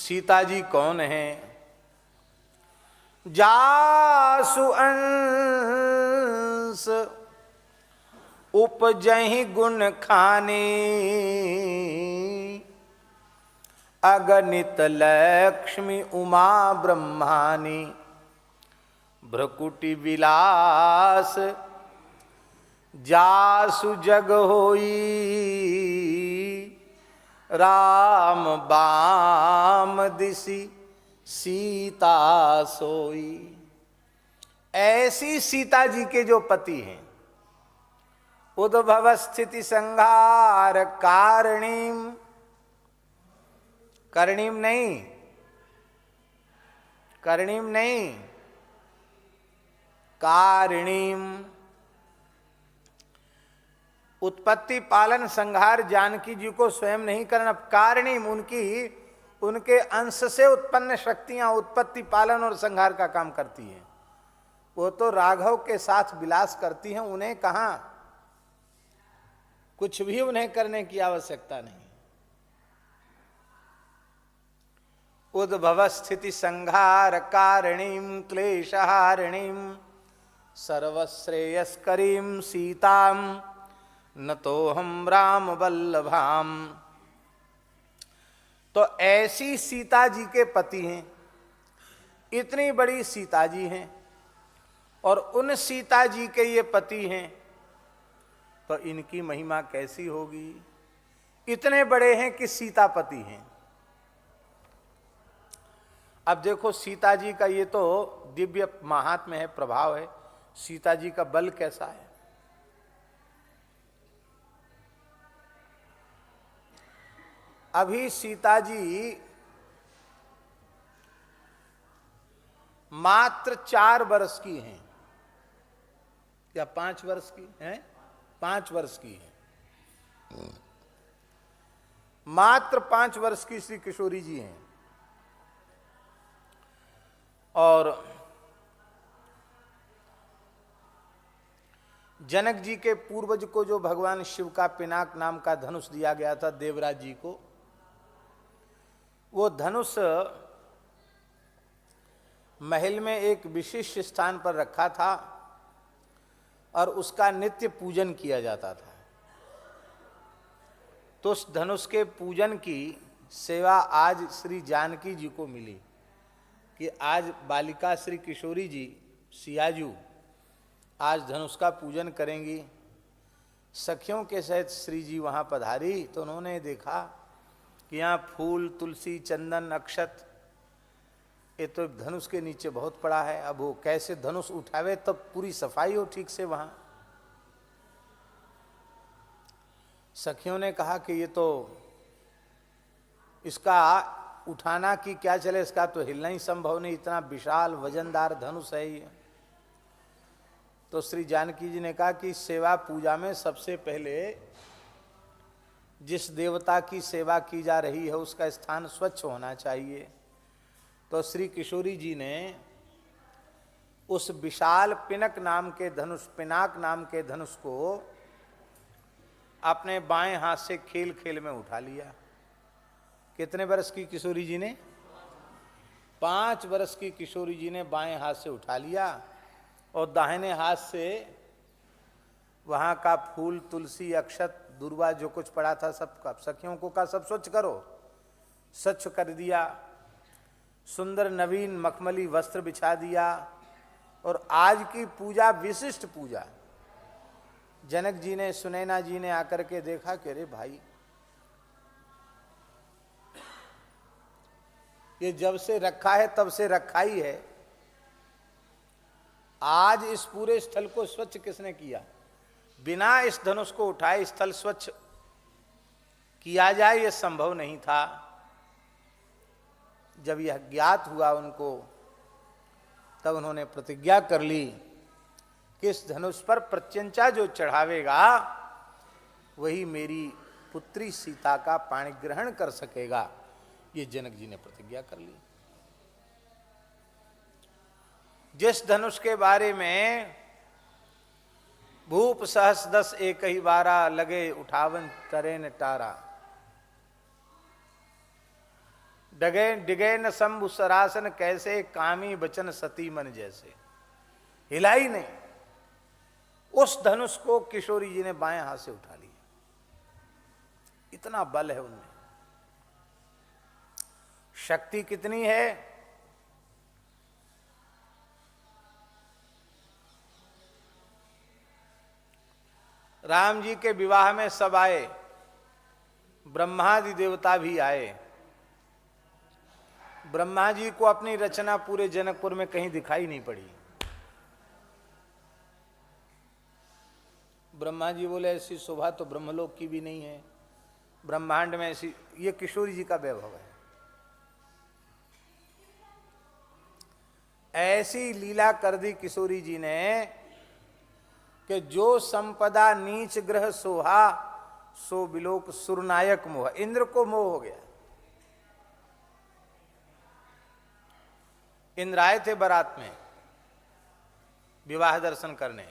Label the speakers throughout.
Speaker 1: सीता जी कौन है? जासु अंश उपजहि गुण खाने, अगणित लक्ष्मी उमा ब्रह्मानी, भ्रकुटि विलास जासु जग होई, राम बाम दिसी सीता सोई। ऐसी सीता जी के जो पति हैं, उद्भव स्थिति संहार कारणीम, करणीम नहीं, करणीम नहीं, कारणीम। उत्पत्ति पालन संहार जानकी जी को स्वयं नहीं करना, कारणीम उनके अंश से उत्पन्न शक्तियां उत्पत्ति पालन और संहार का काम करती हैं। वो तो राघव के साथ विलास करती हैं, उन्हें कहां कुछ भी उन्हें करने की आवश्यकता नहीं। उद्भव स्थिति संहार कारणीम क्लेशहारिणीम सर्वश्रेयस्करीम सीताम न तो हम राम वल्लभाम। तो ऐसी सीता जी के पति हैं, इतनी बड़ी सीता जी हैं, और उन सीता जी के ये पति हैं, तो इनकी महिमा कैसी होगी? इतने बड़े हैं कि सीतापति हैं। अब देखो सीता जी का ये तो दिव्य महात्म्य है, प्रभाव है, सीता जी का बल कैसा है। अभी सीता जी मात्र 4 वर्ष की हैं या 5 वर्ष की हैं? 5 वर्ष की हैं, मात्र 5 वर्ष की श्री किशोरी जी हैं। और जनक जी के पूर्वज को जो भगवान शिव का पिनाक नाम का धनुष दिया गया था देवराज जी को, वो धनुष महल में एक विशिष्ट स्थान पर रखा था और उसका नित्य पूजन किया जाता था। तो उस धनुष के पूजन की सेवा आज श्री जानकी जी को मिली कि आज बालिका श्री किशोरी जी सियाजू आज धनुष का पूजन करेंगी। सखियों के सहित श्री जी वहाँ पधारी तो उन्होंने देखा कि यहाँ फूल तुलसी चंदन अक्षत ये तो धनुष के नीचे बहुत पड़ा है। अब वो कैसे धनुष उठावे तब पूरी सफाई हो ठीक से वहाँ। सखियों ने कहा कि ये तो इसका उठाना की क्या चले, इसका तो हिलना ही संभव नहीं, इतना विशाल वजनदार धनुष है ये। तो श्री जानकी जी ने कहा कि सेवा पूजा में सबसे पहले जिस देवता की सेवा की जा रही है उसका स्थान स्वच्छ होना चाहिए। तो श्री किशोरी जी ने उस विशाल पिनाक नाम के धनुष को अपने बाएं हाथ से खेल खेल में उठा लिया। कितने वर्ष की किशोरी जी ने? 5 वर्ष की किशोरी जी ने बाएं हाथ से उठा लिया और दाहिने हाथ से वहाँ का फूल तुलसी अक्षत दुर्वा जो कुछ पड़ा था सब सखियों को कहा सब स्वच्छ करो, स्वच्छ कर दिया। सुंदर नवीन मखमली वस्त्र बिछा दिया और आज की पूजा विशिष्ट पूजा। जनक जी ने सुनैना जी ने आकर के देखा कि अरे भाई ये जब से रखा है तब से रखा ही है, आज इस पूरे स्थल को स्वच्छ किसने किया? बिना इस धनुष को उठाए स्थल स्वच्छ किया जाए यह संभव नहीं था। जब यह ज्ञात हुआ उनको तब उन्होंने प्रतिज्ञा कर ली कि इस धनुष पर प्रत्यंचा जो चढ़ावेगा वही मेरी पुत्री सीता का पाणी ग्रहण कर सकेगा। ये जनक जी ने प्रतिज्ञा कर ली। जिस धनुष के बारे में भूप सहस 10 एक ही बारा लगे उठावन तरेन टारा, डगे डिगे न शंभु सरासन कैसे, कामी बचन सती मन जैसे। हिला ही नहीं। उस धनुष को किशोरी जी ने बाएं हाथ से उठा लिया। इतना बल है उनमें, शक्ति कितनी है। राम जी के विवाह में सब आए, ब्रह्मादि देवता भी आए। ब्रह्मा जी को अपनी रचना पूरे जनकपुर में कहीं दिखाई नहीं पड़ी। ब्रह्मा जी बोले ऐसी शोभा तो ब्रह्मलोक की भी नहीं है, ब्रह्मांड में ऐसी। ये किशोरी जी का वैभव है। ऐसी लीला कर दी किशोरी जी ने कि जो संपदा नीच ग्रह सोहा, सो बिलोक सुरनायक मोह। इंद्र को मोह हो गया। इंद्र आए थे बारात में विवाह दर्शन करने,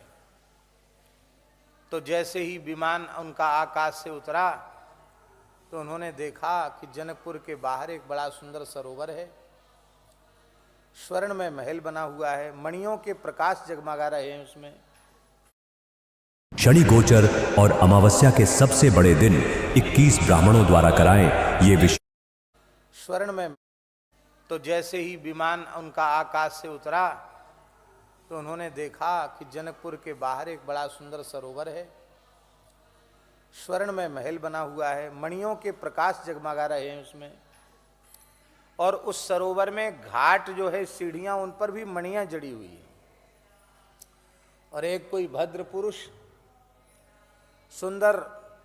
Speaker 1: तो जैसे ही विमान उनका आकाश से उतरा तो उन्होंने देखा कि जनकपुर के बाहर एक बड़ा सुंदर सरोवर है, स्वर्ण में महल बना हुआ है, मणियों के प्रकाश जगमगा रहे हैं उसमें।
Speaker 2: शनि गोचर और अमावस्या के सबसे बड़े दिन 21 ब्राह्मणों द्वारा कराएं ये विषय।
Speaker 1: स्वर्ण में। तो जैसे ही विमान उनका आकाश से उतरा तो उन्होंने देखा कि जनकपुर के बाहर एक बड़ा सुंदर सरोवर है, स्वर्ण में महल बना हुआ है, मणियों के प्रकाश जगमगा रहे हैं उसमें। और उस सरोवर में घाट जो है, सीढ़ियां, उन पर भी मणियां जड़ी हुई है। और एक कोई भद्र पुरुष सुंदर,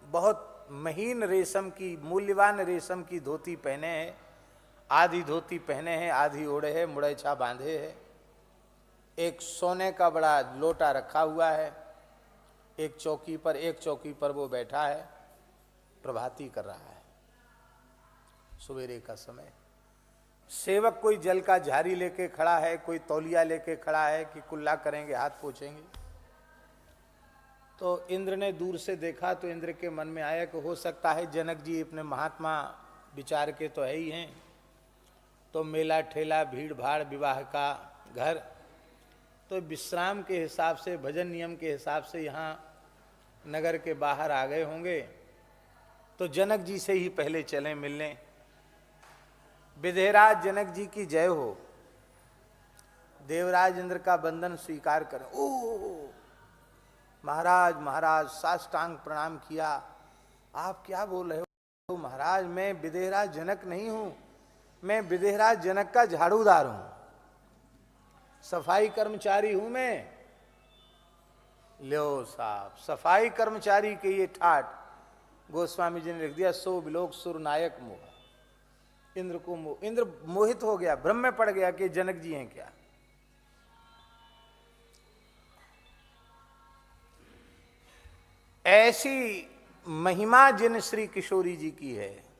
Speaker 1: बहुत महीन रेशम की, मूल्यवान रेशम की धोती पहने हैं। आधी धोती पहने हैं, आधी ओढ़े है, मुड़ैछा बांधे है। एक सोने का बड़ा लोटा रखा हुआ है एक चौकी पर वो बैठा है, प्रभाती कर रहा है। सवेरे का समय। सेवक कोई जल का झारी लेके खड़ा है, कोई तौलिया लेके खड़ा है कि कुल्ला करेंगे, हाथ पोंछेंगे। तो इंद्र ने दूर से देखा तो इंद्र के मन में आया कि हो सकता है जनक जी अपने महात्मा विचार के तो है ही हैं, तो मेला ठेला, भीड़ भाड़, विवाह का घर, तो विश्राम के हिसाब से, भजन नियम के हिसाब से यहाँ नगर के बाहर आ गए होंगे, तो जनक जी से ही पहले चलें मिलने। विदेहराज जनक जी की जय हो। देवराज इंद्र का बंधन स्वीकार करें। ओ महाराज, महाराज, साष्टांग प्रणाम किया। आप क्या बोल रहे हो महाराज? मैं विदेहराज जनक नहीं हूं, मैं विदेहराज जनक का झाड़ूदार हूं, सफाई कर्मचारी हूं मैं। लो साहब, सफाई कर्मचारी के ये ठाट गोस्वामी जी ने लिख दिया, सो बिलोक सुर नायक मोह। इंद्र को मोह, इंद्र मोहित हो गया, भ्रम में पड़ गया कि जनक जी हैं क्या। ऐसी महिमा जिन श्री किशोरी जी की है,